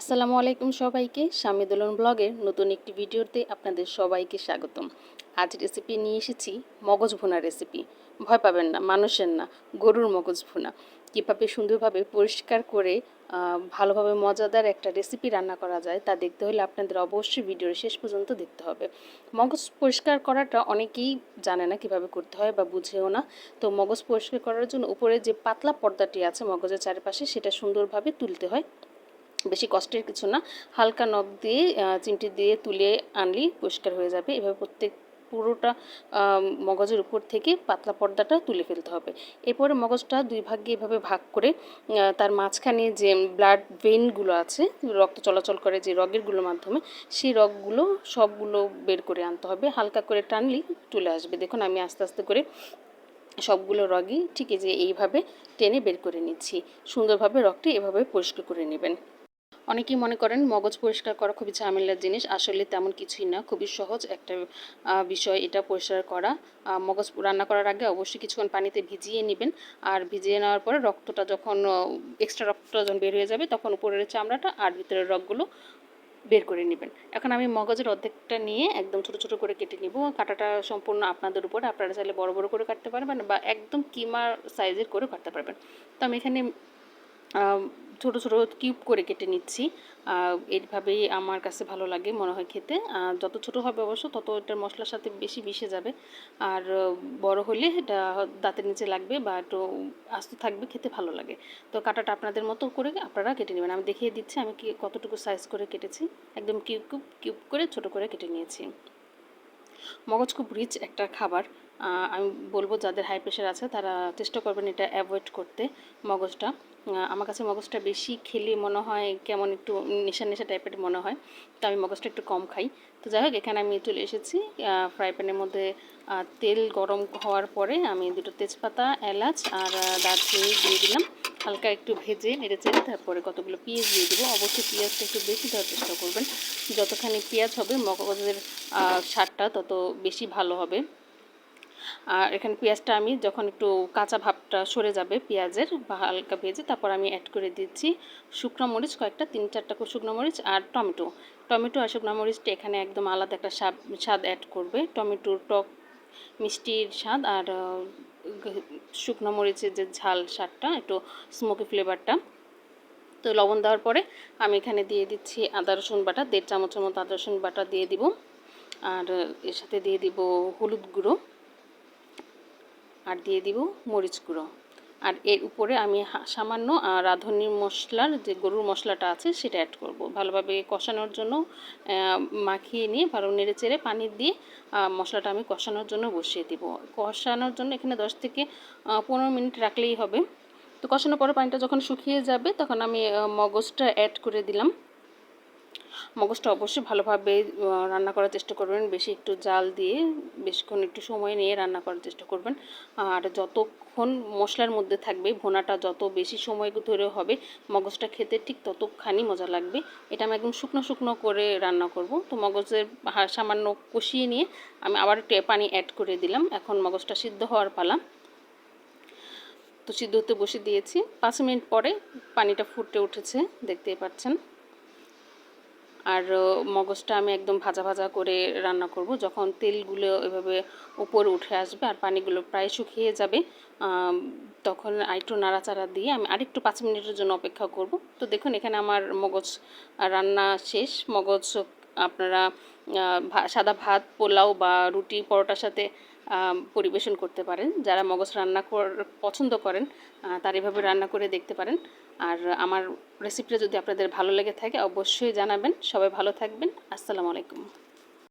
আসসালামু আলাইকুম সবাইকে। শাম্মী দোলন ব্লগের নতুন একটি ভিডিওতে আপনাদের সবাইকে স্বাগতম। আজ রেসিপি নিয়ে এসেছি মগজ ভুনা রেসিপি। ভয় পাবেন না, মানুষের না, গরুর মগজ ভুনা। কীভাবে সুন্দরভাবে পরিষ্কার করে ভালোভাবে মজাদার একটা রেসিপি রান্না করা যায় তা দেখতে হলে আপনাদের অবশ্যই ভিডিওর শেষ পর্যন্ত দেখতে হবে। মগজ পরিষ্কার করাটা অনেকেই জানে না কিভাবে করতে হয় বা বুঝেও না। তো মগজ পরিষ্কার করার জন্য উপরে যে পাতলা পর্দাটি আছে মগজের চারপাশে সেটা সুন্দরভাবে তুলতে হয়। বেশি কষ্টের কিছু না, হালকা নখ দিয়ে চিমটি দিয়ে তুলে আনলেই পরিষ্কার হয়ে যাবে। এভাবে পুরোটা মগজের উপর থেকে পাতলা পর্দাটা তুলে ফেলতে হবে। এরপরে মগজটা দুই ভাগে এভাবে ভাগ করে তার মাঝখানে যে ব্লাড ভেইনগুলো আছে, রক্ত চলাচল করে যে রগেরগুলোর মাধ্যমে, সেই রগগুলো সবগুলো বের করে আনতে হবে। হালকা করে টানলেই চলে আসবে। দেখুন আমি আস্তে আস্তে করে সবগুলো রগই ঠিক যে এইভাবে টেনে বের করে নিচ্ছি। সুন্দরভাবে রগটি এভাবে পরিষ্কার করে নেবেন। অনেকেই মনে করেন মগজ পরিষ্কার করা খুবই ঝামেলার জিনিস। আসলে তেমন কিছুই না, খুবই সহজ একটা বিষয় এটা পরিষ্কার করা। মগজ রান্না করার আগে অবশ্যই কিছুক্ষণ পানিতে ভিজিয়ে নেবেন। আর ভিজিয়ে নেওয়ার পরে রক্তটা যখন এক্সট্রা রক্তটা যখন বের হয়ে যাবে তখন উপরের চামড়াটা আর ভিতরের রগগুলো বের করে নেবেন। এখন আমি মগজের অর্ধেকটা নিয়ে একদম ছোটো ছোটো করে কেটে নিব। কাটাটা সম্পূর্ণ আপনাদের উপরে, আপনারা চাইলে বড় বড় করে কাটতে পারবেন বা একদম কিমা সাইজের করে কাটতে পারবেন। তো আমি এখানে ছোটো ছোটো কিউব করে কেটে নিচ্ছি। এইভাবেই আমার কাছে ভালো লাগে, মনে হয় খেতে। যত ছোটো হবে অবশ্য তত এটার মশলার সাথে বেশি মিশে যাবে। আর বড় হলে এটা দাঁতের নিচে লাগবে বা একটু আস্ত থাকবে, খেতে ভালো লাগে। তো কাটাটা আপনাদের মতো করে আপনারা কেটে নেবেন। আমি দেখিয়ে দিচ্ছি আমি কতটুকু সাইজ করে কেটেছি। একদম কিউব করে ছোটো করে কেটে নিয়েছি। মগজ খুব রিচ একটা খাবার। আমি বলবো যাদের হাই প্রেশার আছে তারা চেষ্টা করবেন এটা অ্যাভয়েড করতে। মগজটা আমার কাছে মগজটা বেশি খেলে মনে হয় কেমন একটু নেশা নেশা টাইপের মনে হয়, তো আমি মগজটা একটু কম খাই। তো যাই হোক, এখানে আমি চলে এসেছি ফ্রাই প্যানের মধ্যে। তেল গরম হওয়ার পরে আমি দুটো তেজপাতা, এলাচ আর দারচিনি দিয়ে দিলাম। হালকা একটু ভেজে নেড়ে চেড়ে তারপরে কতগুলো পেঁয়াজ দিয়ে দেবো। অবশ্যই পেঁয়াজটা একটু বেশি দেওয়ার চেষ্টা করবেন। যতখানি পেঁয়াজ হবে মগজের স্বাদটা তত বেশি ভালো হবে। আর এখানে পেঁয়াজটা আমি যখন একটু কাঁচা ভাবটা সরে যাবে পেঁয়াজের বা হালকা ভেজে, তারপর আমি অ্যাড করে দিচ্ছি শুকনো মরিচ কয়েকটা, 3-4টা শুকনো মরিচ আর টমেটো আর শুকনো মরিচটা এখানে একদম আলাদা একটা স্বাদ অ্যাড করবে। টমেটোর টক মিষ্টির স্বাদ আর শুকনো মরিচের যে ঝাল স্বাদটা, একটু স্মোকি ফ্লেভারটা। তো লবণ দেওয়ার পরে আমি এখানে দিয়ে দিচ্ছি আদা রসুন বাটা, 1.5 চামচের মতো আদা রসুন বাটা দিয়ে দিব। আর এর সাথে দিয়ে দিব হলুদ গুঁড়ো আর দিয়ে দিব মরিচ গুঁড়ো। আর এর উপরে আমি সামান্য রাঁধুনি মশলার যে গরুর মশলাটা আছে সেটা অ্যাড করব। ভালোভাবে কষানোর জন্য মাখিয়ে নিয়ে ভালো নেড়ে চেড়ে পানি দিয়ে মশলাটা আমি কষানোর জন্য বসিয়ে দিব। কষানোর জন্য এখানে 10 থেকে 15 মিনিট রাখলেই হবে। তো কষানোর পরে পানিটা যখন শুকিয়ে যাবে তখন আমি মগজটা অ্যাড করে দিলাম। মগজটা অবশ্যই ভালোভাবে রান্না করার চেষ্টা করবেন, বেশি একটু জাল দিয়ে বেশিক্ষণ একটু সময় নিয়ে রান্না করার চেষ্টা করবেন। আর যতক্ষণ মশলার মধ্যে থাকবে ভুনাটা যত বেশি সময় ধরে হবে মগজটা খেতে ঠিক ততখানি মজা লাগবে। এটা আমি একদম শুকনো শুকনো করে রান্না করব। তো মগজের সামান্য কষিয়ে নিয়ে আমি আবার একটু পানি অ্যাড করে দিলাম। এখন মগজটা সিদ্ধ হওয়ার পালা। তো সিদ্ধ হতে বসে দিয়েছি। 5 মিনিট পরে পানিটা ফুটে উঠেছে, দেখতেই পাচ্ছেন। আর মগজটা আমি একদম ভাজা ভাজা করে রান্না করব। যখন তেলগুলো এভাবে উপরে উঠে আসবে আর পানিগুলো প্রায় শুকিয়ে যাবে তখন আরেকটু নাড়াচাড়া দিয়ে আমি আরেকটু 5 মিনিটের জন্য অপেক্ষা করব। তো দেখুন এখানে আমার মগজ রান্না শেষ। মগজ আপনারা সাদা ভাত, পোলাও বা রুটি, পরোটার সাথে পরিবেশন করতে পারেন। যারা মগজ রান্না পছন্দ করেন তারা এভাবে রান্না করে দেখতে পারেন। আর আমার রেসিপিটা যদি আপনাদের ভালো লেগে থাকে অবশ্যই জানাবেন। সবাই ভালো থাকবেন। আসসালামু আলাইকুম।